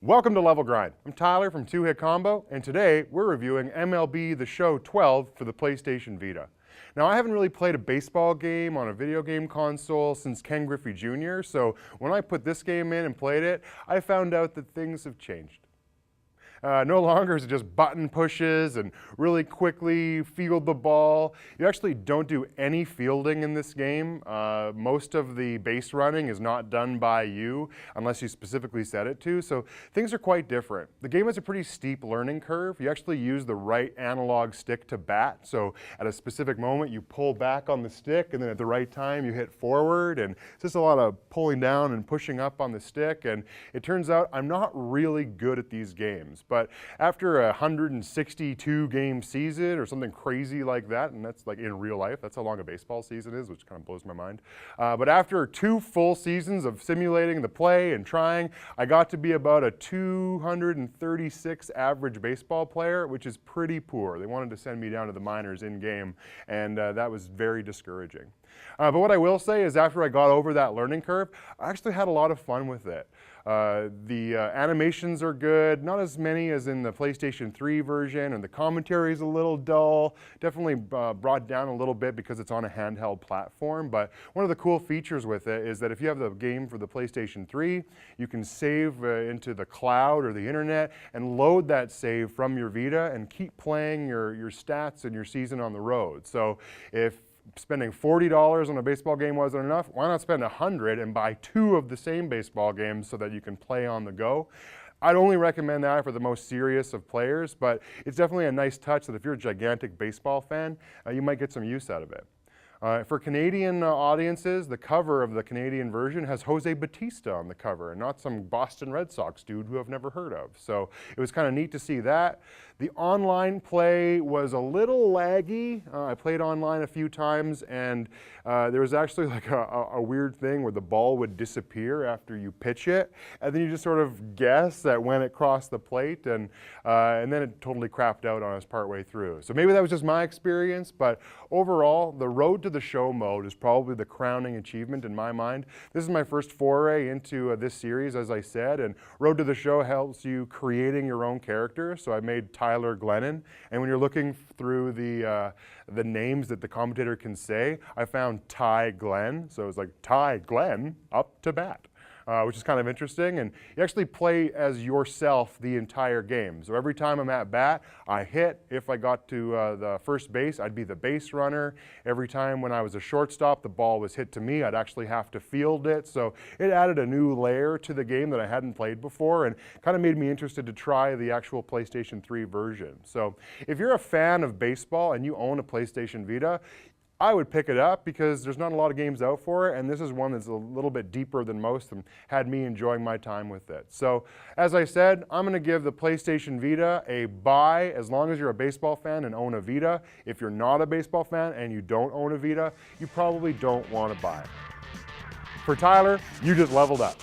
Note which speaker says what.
Speaker 1: Welcome to Level Grind. I'm Tyler from 2-Hit Combo, and today we're reviewing MLB The Show 12 for the PlayStation Vita. Now, I haven't really played a baseball game on a video game console since Ken Griffey Jr., so when I put this game in and played it, I found out that things have changed. No longer is it just button pushes and really quickly field the ball. You actually don't do any fielding in this game. Most of the base running is not done by you unless you specifically set it to, so things are quite different. The game has a pretty steep learning curve. You actually use the right analog stick to bat, so at a specific moment you pull back on the stick and then at the right time you hit forward, and it's just a lot of pulling down and pushing up on the stick, and it turns out I'm not really good at these games. But after a 162 game season or something crazy like that, and that's like in real life, that's how long a baseball season is, which kind of blows my mind. But after 2 full seasons of simulating the play and trying, I got to be about a 236 average baseball player, which is pretty poor. They wanted to send me down to the minors in game, and that was very discouraging. But what I will say is after I got over that learning curve, I actually had a lot of fun with it. The animations are good, not as many as in the PlayStation 3 version, and the commentary is a little dull. Definitely brought down a little bit because it's on a handheld platform, but one of the cool features with it is that if you have the game for the PlayStation 3, you can save into the cloud or the internet and load that save from your Vita and keep playing your stats and your season on the road. So if spending $40 on a baseball game wasn't enough, why not spend $100 and buy 2 of the same baseball games so that you can play on the go? I'd only recommend that for the most serious of players, but it's definitely a nice touch that if you're a gigantic baseball fan, you might get some use out of it. For Canadian audiences, the cover of the Canadian version has Jose Bautista on the cover, and not some Boston Red Sox dude who I've never heard of. So it was kind of neat to see that. The online play was a little laggy. I played online a few times, and there was actually like a weird thing where the ball would disappear after you pitch it, and then you just sort of guess that when it crossed the plate, and then it totally crapped out on us partway through. So maybe that was just my experience, but overall, the road to the show mode is probably the crowning achievement in my mind. This is my first foray into this series, as I said, and Road to the Show helps you creating your own character. So I made Tyler Glennon, and when you're looking through the names that the commentator can say, I found Ty Glenn, so it's like Ty Glenn up to bat. Which is kind of interesting, and you actually play as yourself the entire game. So every time I'm at bat, I hit. If I got to the first base, I'd be the base runner. Every time when I was a shortstop, the ball was hit to me, I'd actually have to field it. So it added a new layer to the game that I hadn't played before, and kind of made me interested to try the actual PlayStation 3 version. So if you're a fan of baseball and you own a PlayStation Vita, I would pick it up because there's not a lot of games out for it, and this is one that's a little bit deeper than most and had me enjoying my time with it. So, as I said, I'm going to give the PlayStation Vita a buy as long as you're a baseball fan and own a Vita. If you're not a baseball fan and you don't own a Vita, you probably don't want to buy it. For Tyler, you just leveled up.